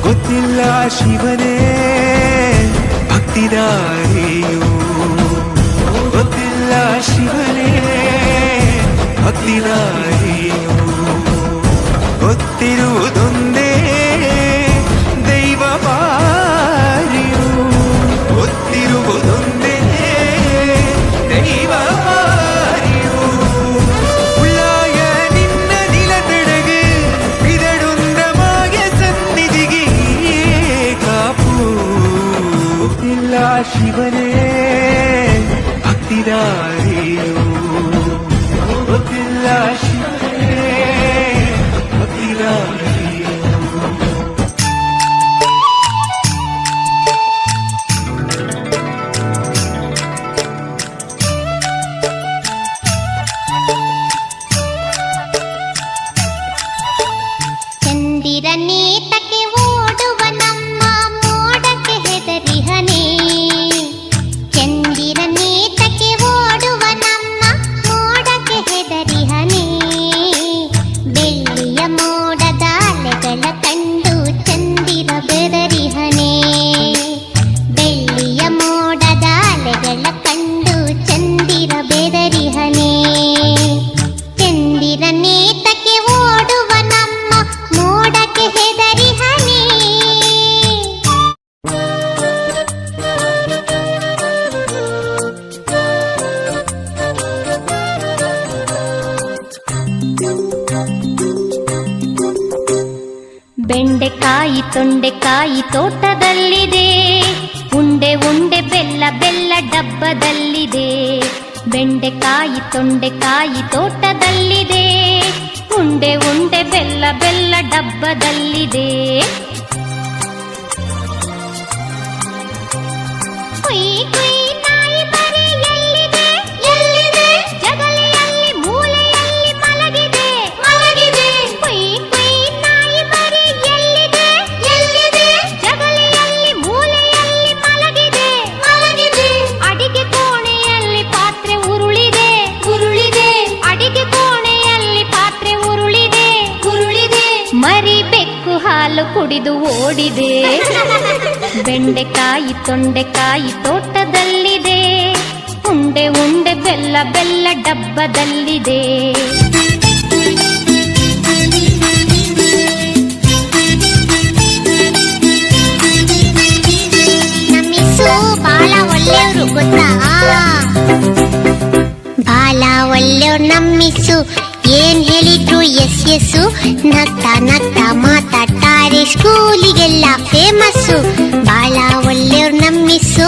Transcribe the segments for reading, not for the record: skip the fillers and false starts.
ಗೊತ್ತಿಲ್ಲ ಶಿವನೇ ಭಕ್ತಿದಾರಿಯು, ಗೊತ್ತಿಲ್ಲ ಶಿವನೇ ಭಕ್ತಿದಾರಿಯು, ಗೊತ್ತಿರುವುದೊಂದೇ ದೈವ ಮಾರಿಯು, ಗೊತ್ತಿರುವುದೊಂದೇ ದೈವ ಮಾರಿಯು. ಉಳ್ಳಾಯ ನಿನ್ನ ನಿಲತಡகு ಇದಡುಂದಮಾಯ ಸನ್ನಿಧಿಗೆ ಕಾಪು. ಗೊತ್ತಿಲ್ಲ ಶಿವನೇ ಭಕ್ತಿದಾರಿಯು, ಗೊತ್ತಿಲ್ಲ ಶಿವನೇ ಭಕ್ತಿದಾರಿಯು. ಚಂದಿರನೇತಕ್ಕೆ ಓಡುವ ನಮ್ಮ ಮೋಡಕ್ಕೆ ಹೆದರಿಹನೇ, ಚಂದಿರನೇತಕ್ಕೆ ಓಡುವ ನಮ್ಮ ಮೋಡಕ್ಕೆ ಹೆದರಿಹನೇ. ಬೆಳ್ಳಿಯ ಮೋಡದ ಅಲೆಗಳ ಕಂಡು ಚಂದಿರ ಬೆದರಿಹನೇ, ಬೆಳ್ಳಿಯ ಮೋಡದ ಅಲೆಗಳ ಕಂಡು ಚಂದಿರ ಬೆದರಿಹನೇ. ಚಂದಿರನೇತಕ್ಕೆ ಓಡುವ ನಮ್ಮ ಮೋಡಕ್ಕೆ ಹೆದರಿಹನೇ. ಬೆಂಡೆಕಾಯಿ ತೊಂಡೆಕಾಯಿ ತೋಟದಲ್ಲಿದೆ, ಉಂಡೆ ಉಂಡೆ ಬೆಲ್ಲ ಬೆಲ್ಲ ಡಬ್ಬದಲ್ಲಿದೆ. ಬೆಂಡೆಕಾಯಿ ತೊಂಡೆಕಾಯಿ ತೋಟದಲ್ಲಿದೆ, ಉಂಡೆ ಉಂಡೆ ಬೆಲ್ಲ ಬೆಲ್ಲ ಡಬ್ಬದಲ್ಲಿದೆ. ಕುಯ್ ಕುಯ್ ನಾಯಿ ಮರಿ ಎಲ್ಲಿದೆ ಎಲ್ಲಿದೆ, ಜಗಲಿಯಲ್ಲಿ ಮೂಲೆಯಲ್ಲಿ ಮಲಗಿದೆ ಮಲಗಿದೆ. ಕುಯ್ ಕುಯ್ ನಾಯಿ ಮರಿ ಎಲ್ಲಿದೆ ಎಲ್ಲಿದೆ, ಜಗಲಿಯಲ್ಲಿ ಮೂಲೆಯಲ್ಲಿ ಮಲಗಿದೆ ಮಲಗಿದೆ. ಅಡಿಗೆ ಕೋಣೆಯಲ್ಲಿ ಪಾತ್ರೆ ಉರುಳಿದೆ ಉರುಳಿದೆ, ಅಡಿಗೆ ಕೋಣೆಯಲ್ಲಿ ಪಾತ್ರೆ ಉರುಳಿದೆ ಉರುಳಿದೆ. ಮರಿ ಬೆಕ್ಕು ಹಾಲು ಕುಡಿದು ಓಡಿದೆ. ಬೆಂಡೆಕಾಯಿ ತೊಂಡೆಕಾಯಿ ತೋಟದಲ್ಲಿದೆ, ಉಂಡೆ ಉಂಡೆ ಬೆಲ್ಲ ಬೆಲ್ಲ ಡಬ್ಬದಲ್ಲಿದೆ. ನಮ್ಮಿಸು ಬಾಳ ಒಳ್ಳೆಯವರು ಗೊತ್ತಾ, ಬಾಳ ಒಳ್ಳೆಯವ್ರು ನಮ್ಮಿಸು. ಏನ್ ಹೇಳಿದ್ರು ಎಸ್ ಎಸ್ಸು, ನಗ್ತಾ ನಗ್ತಾ ಮಾತಾಡ್ತಾರೆ, ಸ್ಕೂಲಿಗೆಲ್ಲ ಫೇಮಸ್ಸು. ಬಾಳ ಒಳ್ಳೆಯವ್ರು ನಮ್ಮಿಸ್ಸು,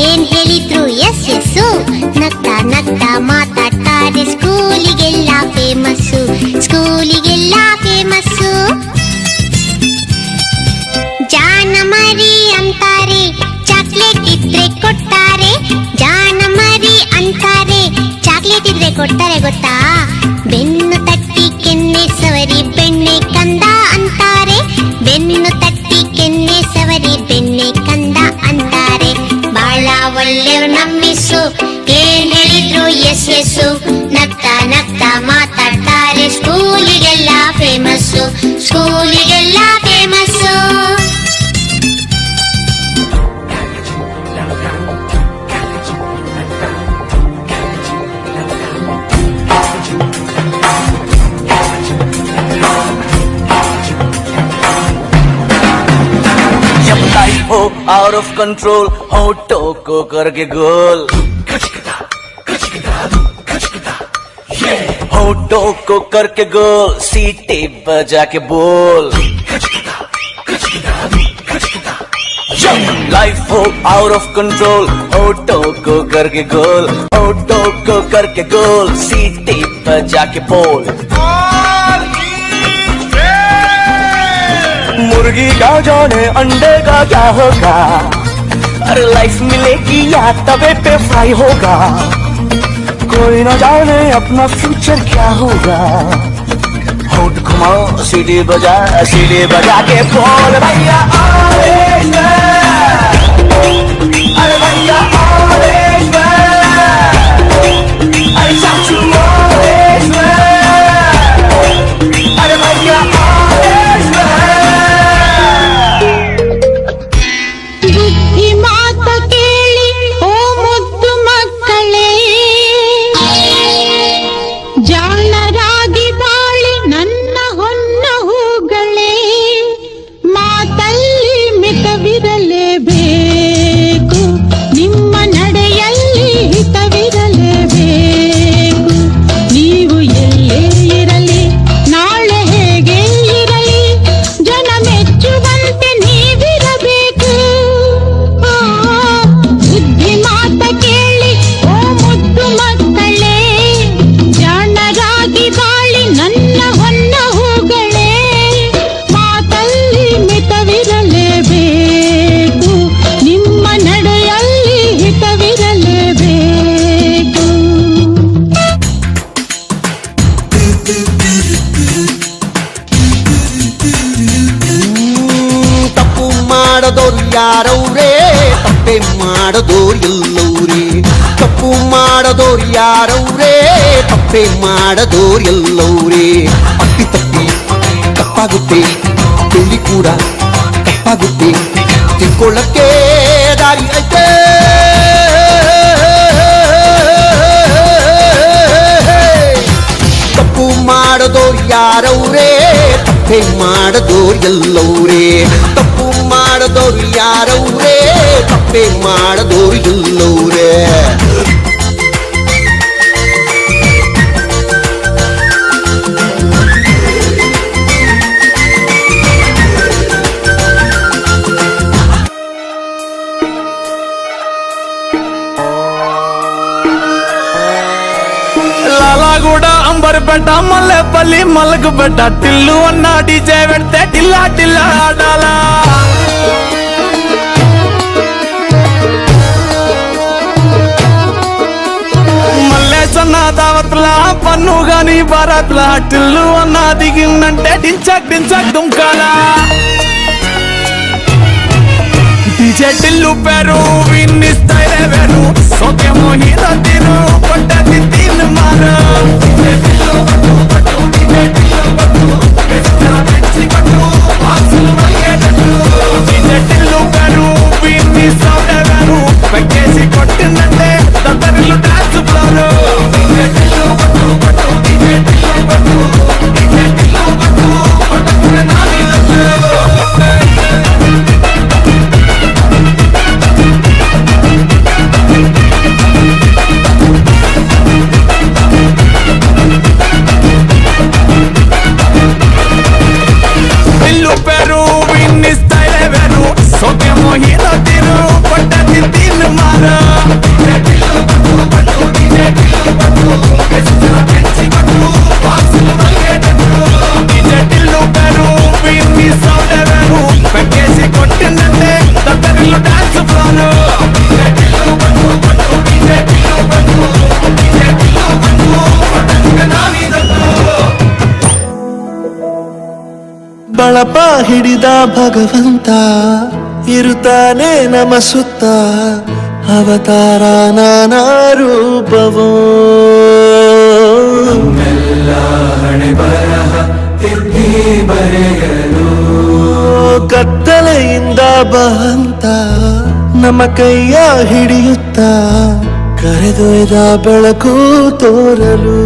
ಏನ್ ಹೇಳಿದ್ರು ಎಸ್ ಎಸ್ಸು, ನಗ್ತಾ ನಗ್ತಾ ಮಾತಾಡ್ತಾರೆ, ಸ್ಕೂಲಿಗೆಲ್ಲ ಫೇಮಸ್ಸು ಸ್ಕೂಲಿಗೆಲ್ಲ ಫೇಮಸ್ಸು. ಜಾನ ಮರಿ ಅಂತಾರೆ, ಚಾಕ್ಲೇಟ್ ಇದ್ರೆ ಕೊಡ್ತಾರೆ. ಜಾನ ಮರಿ ಅಂತಾರೆ, ಚಾಕ್ಲೇಟ್ ಇದ್ರೆ ಕೊಡ್ತಾರೆ ಗೊತ್ತಾ. ಬೆನ್ನು ತಟ್ಟಿ ಕೆನ್ನೆ ಸವರಿ ಬೆಣ್ಣೆ ಕಂದ ಅಂತಾರೆ, ಬೆನ್ನು ತಟ್ಟಿ ಕೆನ್ನೆ ಸವರಿ ಬೆಣ್ಣೆ ಕಂದ ಅಂತಾರೆ. ಬಾಳ ಒಳ್ಳೆಯವ್ರು ನಮ್ಮಿಸು, ಏನ್ ಹೇಳಿದ್ರು ಎಸ್ ಎಸ್ಸು, ನಗ್ತಾ ನಗ್ತಾ ಮಾತಾಡ್ತಾರೆ, ಸ್ಕೂಲಿಗೆಲ್ಲ ಫೇಮಸ್ಸು ಸ್ಕೂಲಿಗೆಲ್ಲ ಫೇಮಸ್ಸು. हो आउट ऑफ कंट्रोल, होठों को करके गोल, होठों को करके गोल, सीटे बजा के बोल. लाइफ हो आउट ऑफ कंट्रोल, होठों को करके गोल, होठों को करके गोल, सीटे बजा के बोल. मुर्गी का जाने अंडे का क्या होगा, अरे लाइफ मिलेगी या तवे पे फ्राई होगा. कोई न जाने अपना फ्यूचर क्या होगा. होठ घुमाओ सीढ़ी बजा के बोल भैया ऑरेंज मैन, अरे भैया ऑरेंज मैन, अरे चाचू ऑरेंज मैन, अरे भैया ऑरेंज मैन. ಮಾಡದೋರು ಯಾರವ್ರೇ ತಪ್ಪೆ ಮಾಡದೋರು ಎಲ್ಲವ್ರೇ ತಪ್ಪು ಮಾಡದೋರು ಯಾರವ್ರೇ ತಪ್ಪೆ ಮಾಡದೋರು ಎಲ್ಲವ್ರೇ ಅಪ್ಪಿ ತಪ್ಪಿ ತಪ್ಪಾಗುತ್ತೆ ಬೆಳ್ಳಿ ಕೂಡ ತಪ್ಪಾಗುತ್ತೆ ತಿಳ್ಕೊಳ್ಳಕ್ಕೆ ದಾರಿ ಐತೆ ತಪ್ಪು ಮಾಡದೋರು ಯಾರವ್ರೇ ತಪ್ಪೆ ಮಾಡದೋರು ಎಲ್ಲವ್ರೇ ತಪ್ಪು ಮಾಡದೋರು ಯಾರವ್ರೇ ತಪ್ಪೆ ಮಾಡದೋರು ಎಲ್ಲವ್ರೇ లాలాగూడ అంబర్పేట మల్లెపల్లి మలకపేట టిల్లు అన్న డీజే పెడితే టిల్లా టిల్లా ఆడాలా మల్లేసన్న దావత్ల పన్ను గాని భారత్ల టిల్లు అన్న దిగిందంటే డించక్ డించక్ దుంకాలా డీజే టిల్లు పేరు విన్ని స్టైలే వేరు సోకేమో హీరో తీరు పట్టది తీన్ మారు డీజే టిల్లు పట్టు డీజే టిల్లు పట్టు వెస్టర పెంచి పట్టు బాక్సులు మల్లేటట్టు డీజే టిల్లు పేరు విన్ని సౌండ్ వేరు పెక్కేసి కొట్టిందంటే దద్దరిల్లు డాన్స్ ఫ్లోర్ డీజే టిల్లు పట్టు డీజే టిల్లు పట్టు డీజే టిల్లు పట్టు పట్టుకునే నాని టిల్లు పేరు విన్ని స్టైలే వేరు సోకేమో హీరో తీరు పట్టది తీన్ మారు డీజే టిల్లు పట్టు డీజే టిల్లు పట్టు వెస్టర పెంచి పట్టు బాక్సులు మల్లేటట్టు డీజే టిల్లు పేరు విన్ని సౌండ్ వేరు పెక్కేసి కొట్టిందంటే దద్దరిల్లు డాన్స్ ఫ్లోర్ డీజే టిల్లు పట్టు డీజే టిల్లు పట్టు డీజే టిల్లు పట్టు పట్టుకునే నాని ಬಳಪ ಹಿಡಿದ ಭಗವಂತ ಇರುತ್ತಾನೆ ನಮ ಸುತ್ತ ಅವತಾರ ನಾನಾ ರೂಪವೋ ಕತ್ತಲೆಯಿಂದ ಬಂತ ನಮ್ಮ ಕೈಯ ಹಿಡಿಯುತ್ತ ಕರೆದೊಯ್ದ ಬೆಳಕು ತೋರಲು